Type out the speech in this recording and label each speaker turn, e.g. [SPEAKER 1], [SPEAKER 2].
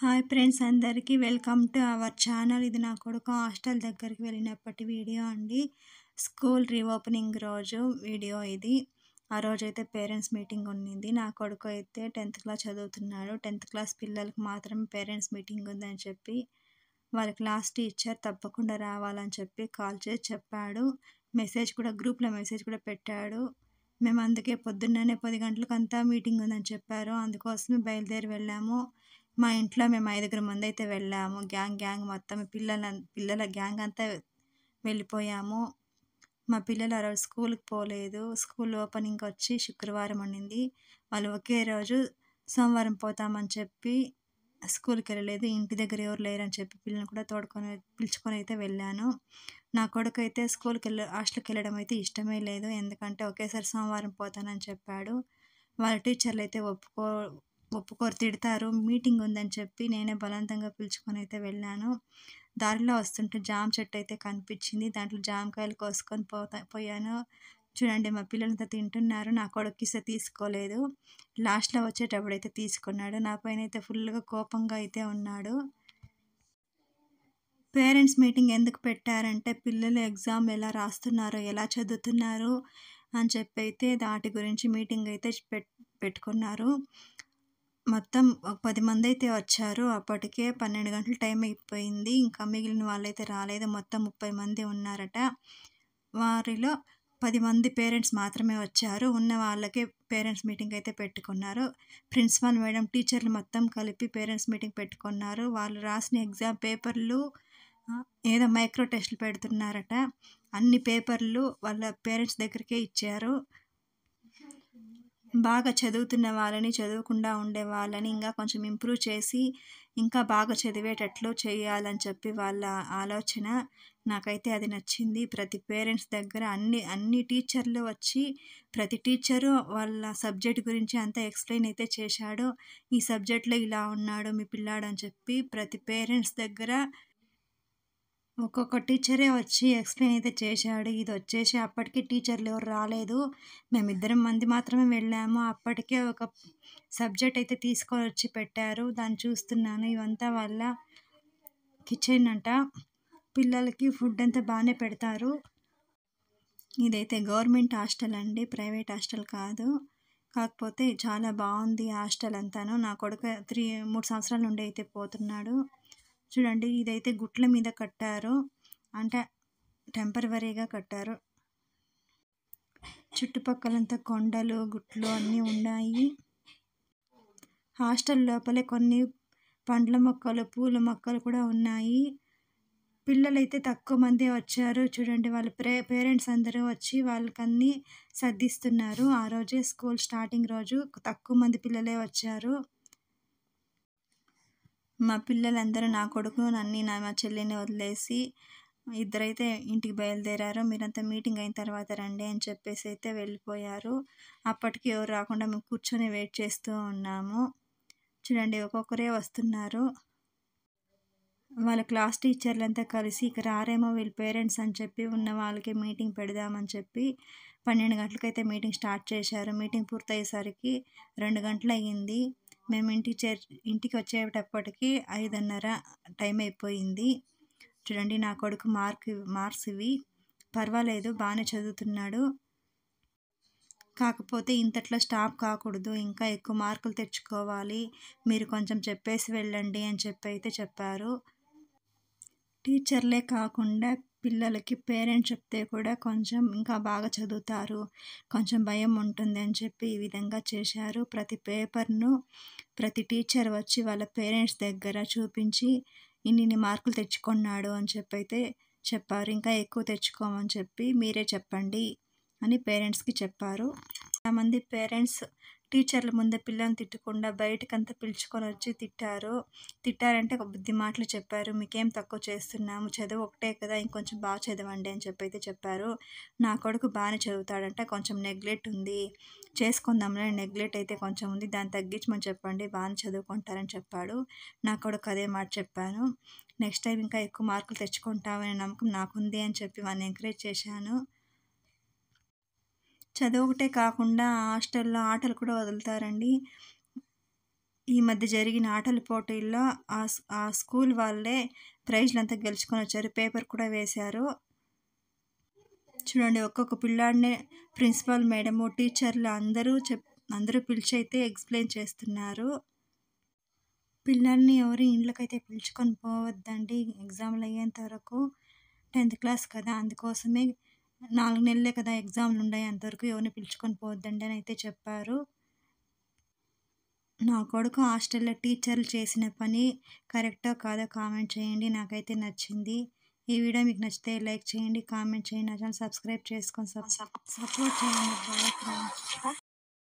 [SPEAKER 1] Hi friends, అందరికీ welcome to our channel. ఇది నా కొడుకు హాస్టల్ దగ్గరికి వెళ్ళినప్పటి వీడియో అండి. స్కూల్ రీఓపెనింగ్ రోజు వీడియో ఇది. ఆ రోజైతే పేరెంట్స్ మీటింగ్ ఉన్నింది. నా కొడుకు అయితే 10th క్లాస్ చదువుతున్నాడు. 10th క్లాస్ పిల్లలకు మాత్రమే పేరెంట్స్ మీటింగ్ ఉందని చెప్పి వాళ్ళ క్లాస్ టీచర్ తప్పకుండా రావాలని చెప్పి కాల్ చేసి చెప్పాడు. గ్రూప్లో మెసేజ్ కూడా పెట్టాడు. మేము అందుకే పొద్దున్నే 10 గంటలకంతా మీటింగ్ ఉందని చెప్పారు. అందుకోసమే బయలుదేరి వెళ్ళాము. మా ఇంట్లో మేము 5 మంది అయితే వెళ్ళాము. గ్యాంగ్ మొత్తం పిల్లల గ్యాంగ్ అంతా వెళ్ళిపోయాము. మా పిల్లలు ఆ రోజు స్కూల్కి పోలేదు. స్కూల్ ఓపెనింగ్ వచ్చి శుక్రవారం ఉండింది. వాళ్ళు ఒకే రోజు సోమవారం పోతామని చెప్పి స్కూల్కి వెళ్ళలేదు. ఇంటి దగ్గర ఎవరు లేరని చెప్పి పిల్లల్ని కూడా పిలుచుకొని అయితే వెళ్ళాను. నా కొడుకు అయితే హాస్టల్కి వెళ్ళడం అయితే ఇష్టమే లేదు. ఎందుకంటే ఒకేసారి సోమవారం పోతానని చెప్పాడు. వాళ్ళ టీచర్లు అయితే ఒప్పుకోరు, తిడతారు. మీటింగ్ ఉందని చెప్పి నేనే బలవంతంగా పిలుచుకొని అయితే వెళ్ళాను. దారిలో వస్తుంటే జామ చెట్టు అయితే కనిపించింది. దాంట్లో జామకాయలు కోసుకొని పోయాను. చూడండి, మా పిల్లలంతా తింటున్నారు. నా కొడుకు ఇస్తే తీసుకోలేదు. లాస్ట్లో వచ్చేటప్పుడు అయితే తీసుకున్నాడు. నా పైన అయితే ఫుల్గా కోపంగా అయితే ఉన్నాడు. పేరెంట్స్ మీటింగ్ ఎందుకు పెట్టారంటే పిల్లలు ఎగ్జామ్ ఎలా రాస్తున్నారో, ఎలా చదువుతున్నారు అని చెప్పి అయితే వాటి గురించి మీటింగ్ అయితే పెట్టుకున్నారు. మొత్తం 10 మంది అయితే వచ్చారు. అప్పటికే 12 గంటలు టైం అయిపోయింది. ఇంకా మిగిలిన వాళ్ళైతే రాలేదు. మొత్తం 30 మంది ఉన్నారట. వారిలో 10 మంది పేరెంట్స్ మాత్రమే వచ్చారు. ఉన్న వాళ్ళకే పేరెంట్స్ మీటింగ్ అయితే పెట్టుకున్నారు. ప్రిన్సిపాల్ మేడం, టీచర్లు మొత్తం కలిపి పేరెంట్స్ మీటింగ్ పెట్టుకున్నారు. వాళ్ళు రాసిన ఎగ్జామ్ పేపర్లు ఏదో మైక్రో టెస్టులు పెడుతున్నారట. అన్ని పేపర్లు వాళ్ళ పేరెంట్స్ దగ్గరికే ఇచ్చారు. బాగా చదువుతున్న వాళ్ళని, చదవకుండా ఉండే వాళ్ళని ఇంకా కొంచెం ఇంప్రూవ్ చేసి ఇంకా బాగా చదివేటట్లు చేయాలని చెప్పి వాళ్ళ ఆలోచన. నాకైతే అది నచ్చింది. ప్రతి పేరెంట్స్ దగ్గర అన్ని టీచర్లు వచ్చి ప్రతి టీచరు వాళ్ళ సబ్జెక్ట్ గురించి అంతా ఎక్స్ప్లెయిన్ అయితే చేశాడు. ఈ సబ్జెక్ట్లో ఇలా ఉన్నాడు మీ పిల్లాడు అని చెప్పి ప్రతి పేరెంట్స్ దగ్గర ఒక్కొక్క టీచరే వచ్చి ఎక్స్ప్లెయిన్ అయితే చేశాడు. ఇది వచ్చేసి అప్పటికి టీచర్లు ఎవరు రాలేదు. మేము 2 మంది మాత్రమే వెళ్ళాము. అప్పటికే ఒక సబ్జెక్ట్ అయితే తీసుకొని వచ్చి పెట్టారు. దాన్ని చూస్తున్నాను. ఇవంతా వాళ్ళ కిచెన్ అంట. పిల్లలకి ఫుడ్ అంతా బాగానే పెడతారు. ఇదైతే గవర్నమెంట్ హాస్టల్ అండి, ప్రైవేట్ హాస్టల్ కాదు. కాకపోతే చాలా బాగుంది హాస్టల్ అంతాను. నా కొడుకు 3 సంవత్సరాల నుండి అయితే పోతున్నాడు. చూడండి, ఇదైతే గుట్ల మీద కట్టారు, అంటే టెంపరవరీగా కట్టారు. చుట్టుపక్కలంతా కొండలు, గుట్లు అన్నీ ఉన్నాయి. హాస్టల్ లోపలే కొన్ని పండ్ల మొక్కలు, పూల మొక్కలు కూడా ఉన్నాయి. పిల్లలైతే తక్కువ మంది వచ్చారు. చూడండి, వాళ్ళ పేరెంట్స్ అందరూ వచ్చి వాళ్ళకన్నీ సర్దిస్తున్నారు. ఆ రోజే స్కూల్ స్టార్టింగ్ రోజు తక్కువ మంది పిల్లలే వచ్చారు. మా పిల్లలందరూ నా కొడుకు, మా చెల్లిని వదిలేసి ఇద్దరైతే ఇంటికి బయలుదేరారు. మీరంతా మీటింగ్ అయిన తర్వాత రండి అని చెప్పేసి అయితే వెళ్ళిపోయారు. అప్పటికి ఎవరు రాకుండా మేము కూర్చొని వెయిట్ చేస్తూ ఉన్నాము. చూడండి, ఒక్కొక్కరే వస్తున్నారు. వాళ్ళ క్లాస్ టీచర్లంతా కలిసి ఇక రారేమో వీళ్ళ పేరెంట్స్ అని చెప్పి ఉన్న వాళ్ళకి మీటింగ్ పెడదామని చెప్పి 12 గంటలకైతే మీటింగ్ స్టార్ట్ చేశారు. మీటింగ్ పూర్తయ్యేసరికి 2 గంటలు అయ్యింది. మేము ఇంటికి వచ్చేటప్పటికి 5:30 టైం అయిపోయింది. చూడండి, నా కొడుకు మార్క్స్ ఇవి. పర్వాలేదు, బాగానే చదువుతున్నాడు. కాకపోతే ఇంతట్లో స్టాప్ కాకూడదు, ఇంకా ఎక్కువ మార్కులు తెచ్చుకోవాలి. మీరు కొంచెం చెప్పేసి వెళ్ళండి అని చెప్పి అయితే చెప్పారు. టీచర్లే కాకుండా పిల్లలకి పేరెంట్స్ చెప్తే కూడా కొంచెం ఇంకా బాగా చదువుతారు, కొంచెం భయం ఉంటుంది అని చెప్పి ఈ విధంగా చేశారు. ప్రతి పేపర్ను ప్రతి టీచర్ వచ్చి వాళ్ళ పేరెంట్స్ దగ్గర చూపించి ఇన్ని మార్కులు తెచ్చుకున్నాడు అని చెప్పి అయితే చెప్పారు. ఇంకా ఎక్కువ తెచ్చుకోమని చెప్పి మీరే చెప్పండి అని పేరెంట్స్కి చెప్పారు. చాలామంది పేరెంట్స్ టీచర్ల ముందే పిల్లల్ని తిట్టకుండా బయటకంతా పిలుచుకొని వచ్చి తిట్టారంటే ఒక బుద్ధి మాటలు చెప్పారు. మీకేం తక్కువ చేస్తున్నాము, చదువు ఒకటే కదా, ఇంకొంచెం బాగా చదవండి అని చెప్పి అయితే చెప్పారు. నా కొడుకు బాగానే చదువుతాడంటే కొంచెం నెగ్లెక్ట్ ఉంది, చేసుకుందాంలే, నెగ్లెక్ట్ అయితే కొంచెం ఉంది, దాన్ని తగ్గించమని చెప్పండి, బాగానే చదువుకుంటారని చెప్పాడు. నా కొడుకు అదే మాట చెప్పాను. నెక్స్ట్ టైం ఇంకా ఎక్కువ మార్కులు తెచ్చుకుంటామనే నమ్మకం నాకుంది అని చెప్పి వాడిని ఎంకరేజ్ చేశాను. చదువు ఒకటే కాకుండా హాస్టల్లో ఆటలు కూడా వదులుతారండి. ఈ మధ్య జరిగిన ఆటల పోటీల్లో ఆ స్కూల్ వాళ్ళే ప్రైజ్లంతా గెలుచుకొని వచ్చారు. పేపర్ కూడా వేశారు. చూడండి, ఒక్కొక్క పిల్లాడిని ప్రిన్సిపల్ మేడము, టీచర్లు అందరూ పిలిచి అయితే ఎక్స్ప్లెయిన్ చేస్తున్నారు. పిల్లల్ని ఎవరు ఇంట్లోకైతే పిలుచుకొని పోవద్దండి ఎగ్జామ్లు అయ్యేంత వరకు. 10th క్లాస్ కదా, అందుకోసమే 4 నెలలే కదా ఎగ్జామ్లు ఉన్నాయి, అంతవరకు ఎవరిని పిలుచుకొని పోవద్దండి అని అయితే చెప్పారు. నా కొడుకు హాస్టల్లో టీచర్లు చేసిన పని కరెక్టో కాదో కామెంట్ చేయండి. నాకైతే నచ్చింది. ఈ వీడియో మీకు నచ్చితే లైక్ చేయండి, కామెంట్ చేయండి, నా ఛానల్ సబ్స్క్రైబ్ చేసుకొని సపోర్ట్ చేయండి. Bye friends.